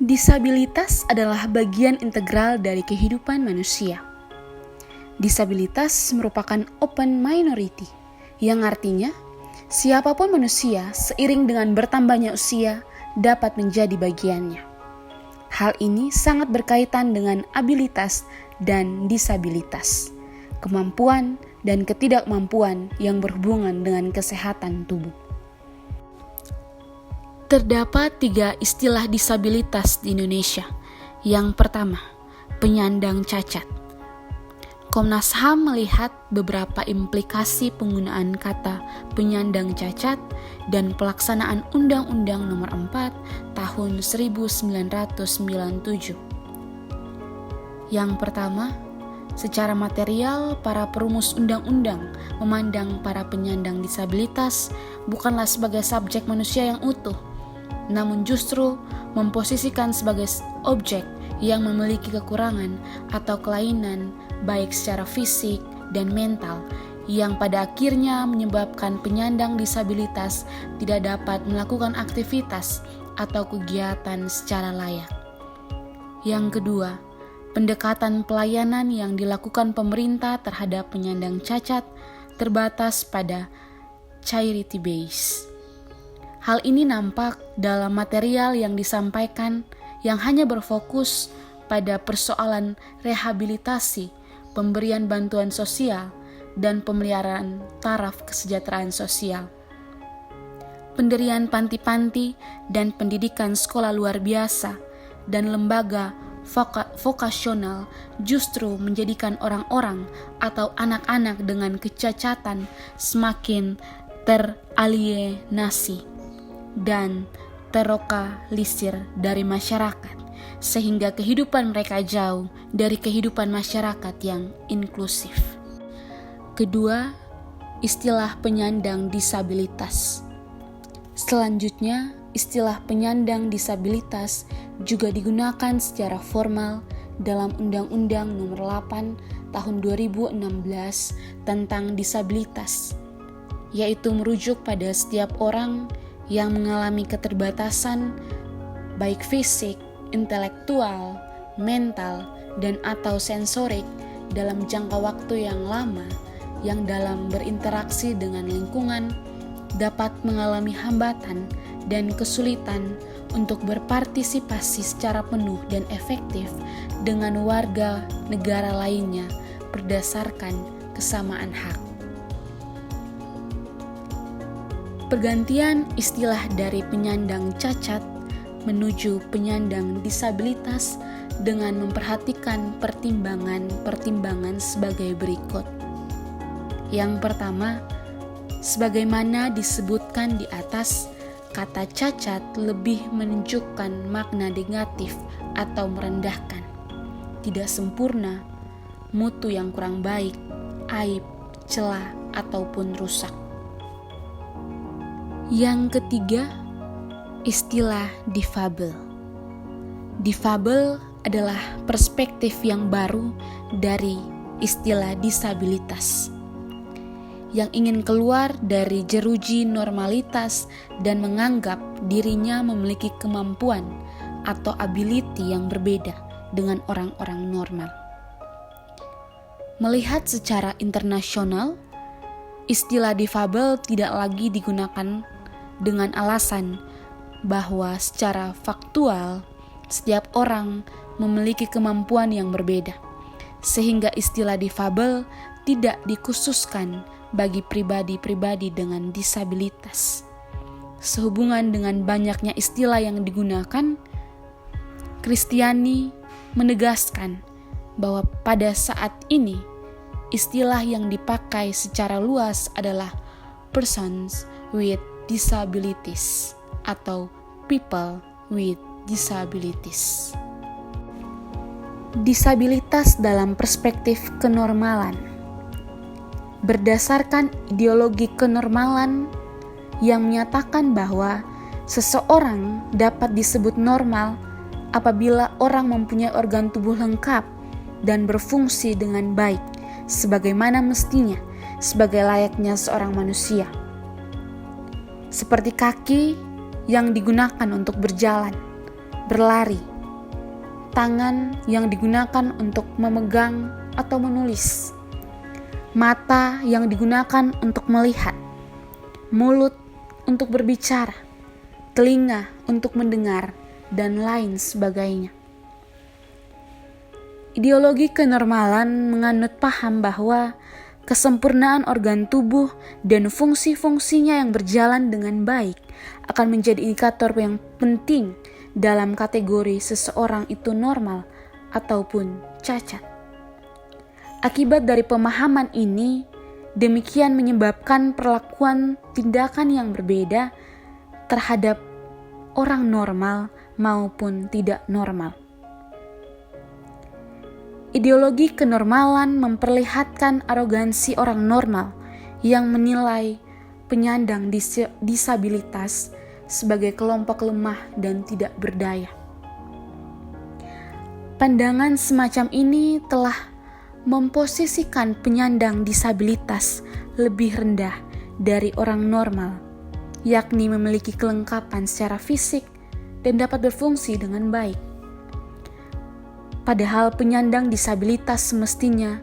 Disabilitas adalah bagian integral dari kehidupan manusia. Disabilitas merupakan open minority, yang artinya siapapun manusia seiring dengan bertambahnya usia dapat menjadi bagiannya. Hal ini sangat berkaitan dengan abilitas dan disabilitas, kemampuan dan ketidakmampuan yang berhubungan dengan kesehatan tubuh. Terdapat 3 istilah disabilitas di Indonesia. Yang pertama, penyandang cacat. Komnas HAM melihat beberapa implikasi penggunaan kata penyandang cacat dan pelaksanaan Undang-Undang Nomor 4 Tahun 1997. Yang pertama, secara material, para perumus undang-undang memandang para penyandang disabilitas bukanlah sebagai subjek manusia yang utuh, namun justru memposisikan sebagai objek yang memiliki kekurangan atau kelainan baik secara fisik dan mental yang pada akhirnya menyebabkan penyandang disabilitas tidak dapat melakukan aktivitas atau kegiatan secara layak. Yang kedua, pendekatan pelayanan yang dilakukan pemerintah terhadap penyandang cacat terbatas pada charity base. Hal ini nampak dalam material yang disampaikan yang hanya berfokus pada persoalan rehabilitasi, pemberian bantuan sosial, dan pemeliharaan taraf kesejahteraan sosial. Pendirian panti-panti dan pendidikan sekolah luar biasa dan lembaga vokasional justru menjadikan orang-orang atau anak-anak dengan kecacatan semakin teralienasi dan terlokalisir dari masyarakat, sehingga kehidupan mereka jauh dari kehidupan masyarakat yang inklusif. Kedua, istilah penyandang disabilitas. Selanjutnya, istilah penyandang disabilitas juga digunakan secara formal dalam Undang-Undang Nomor 8 Tahun 2016 tentang disabilitas, yaitu merujuk pada setiap orang yang mengalami keterbatasan baik fisik, intelektual, mental, dan atau sensorik dalam jangka waktu yang lama yang dalam berinteraksi dengan lingkungan dapat mengalami hambatan dan kesulitan untuk berpartisipasi secara penuh dan efektif dengan warga negara lainnya berdasarkan kesamaan hak. Pergantian istilah dari penyandang cacat menuju penyandang disabilitas dengan memperhatikan pertimbangan sebagai berikut. Yang pertama, sebagaimana disebutkan di atas, kata cacat lebih menunjukkan makna negatif atau merendahkan, tidak sempurna, mutu yang kurang baik, aib, celah, ataupun rusak. Yang ketiga, istilah difabel. Difabel adalah perspektif yang baru dari istilah disabilitas, yang ingin keluar dari jeruji normalitas dan menganggap dirinya memiliki kemampuan atau ability yang berbeda dengan orang-orang normal. Melihat secara internasional, istilah difabel tidak lagi digunakan dengan alasan bahwa secara faktual setiap orang memiliki kemampuan yang berbeda, sehingga istilah difabel tidak dikhususkan bagi pribadi-pribadi dengan disabilitas. Sehubungan dengan banyaknya istilah yang digunakan, Kristiani menegaskan bahwa pada saat ini istilah yang dipakai secara luas adalah persons with disabilities atau people with disabilities. Disabilitas dalam perspektif kenormalan. Berdasarkan ideologi kenormalan yang menyatakan bahwa seseorang dapat disebut normal apabila orang mempunyai organ tubuh lengkap dan berfungsi dengan baik sebagaimana mestinya sebagai layaknya seorang manusia. Seperti kaki yang digunakan untuk berjalan, berlari, tangan yang digunakan untuk memegang atau menulis, mata yang digunakan untuk melihat, mulut untuk berbicara, telinga untuk mendengar, dan lain sebagainya. Ideologi kenormalan menganut paham bahwa kesempurnaan organ tubuh dan fungsi-fungsinya yang berjalan dengan baik akan menjadi indikator yang penting dalam kategori seseorang itu normal ataupun cacat. Akibat dari pemahaman ini, demikian menyebabkan perlakuan tindakan yang berbeda terhadap orang normal maupun tidak normal. Ideologi kenormalan memperlihatkan arogansi orang normal yang menilai penyandang disabilitas sebagai kelompok lemah dan tidak berdaya. Pandangan semacam ini telah memposisikan penyandang disabilitas lebih rendah dari orang normal, yakni memiliki kelengkapan secara fisik dan dapat berfungsi dengan baik. Padahal penyandang disabilitas semestinya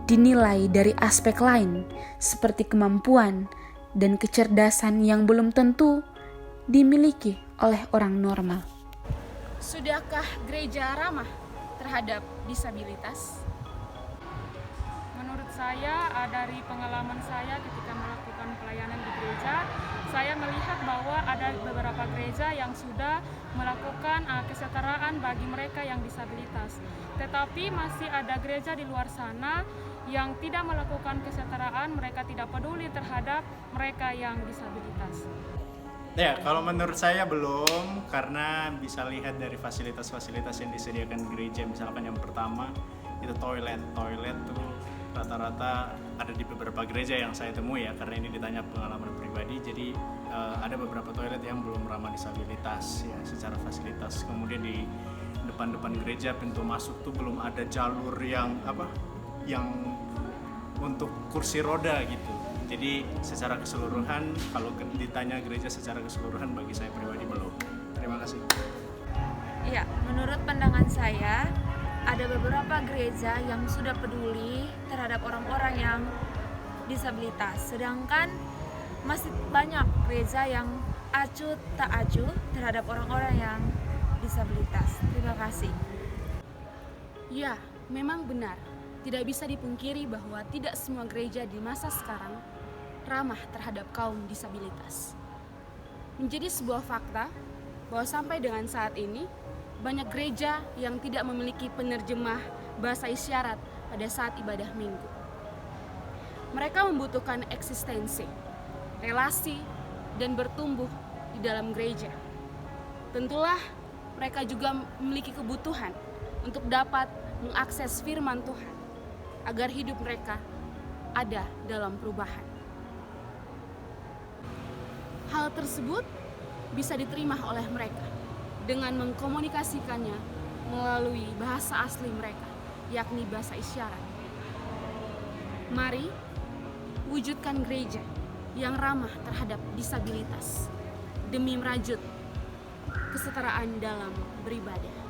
dinilai dari aspek lain seperti kemampuan dan kecerdasan yang belum tentu dimiliki oleh orang normal. Sudahkah gereja ramah terhadap disabilitas? Menurut saya, dari pengalaman saya ketika melakukan pelayanan di gereja, saya melihat bahwa ada beberapa gereja yang sudah melakukan kesetaraan bagi mereka yang disabilitas. Tetapi masih ada gereja di luar sana yang tidak melakukan kesetaraan, mereka tidak peduli terhadap mereka yang disabilitas. Ya, kalau menurut saya belum, karena bisa lihat dari fasilitas-fasilitas yang disediakan gereja. Misalkan yang pertama itu toilet tuh rata-rata ada di beberapa gereja yang saya temui ya, karena ini ditanya pengalaman pribadi. Jadi ada beberapa toilet yang belum ramah disabilitas ya secara fasilitas. Kemudian di depan gereja pintu masuk tuh belum ada jalur yang untuk kursi roda gitu. Jadi secara keseluruhan, kalau ditanya gereja secara keseluruhan, bagi saya pribadi belum. Terima kasih. Ya, menurut pandangan saya, ada beberapa gereja yang sudah peduli terhadap orang-orang yang disabilitas. Sedangkan masih banyak gereja yang acuh tak acuh terhadap orang-orang yang disabilitas. Terima kasih. Ya, memang benar. Tidak bisa dipungkiri bahwa tidak semua gereja di masa sekarang ramah terhadap kaum disabilitas. Menjadi sebuah fakta bahwa sampai dengan saat ini banyak gereja yang tidak memiliki penerjemah bahasa isyarat pada saat ibadah minggu. Mereka membutuhkan eksistensi, relasi, dan bertumbuh di dalam gereja. Tentulah mereka juga memiliki kebutuhan untuk dapat mengakses firman Tuhan agar hidup mereka ada dalam perubahan. Hal tersebut bisa diterima oleh mereka dengan mengkomunikasikannya melalui bahasa asli mereka, yakni bahasa isyarat. Mari wujudkan gereja yang ramah terhadap disabilitas demi merajut kesetaraan dalam beribadah.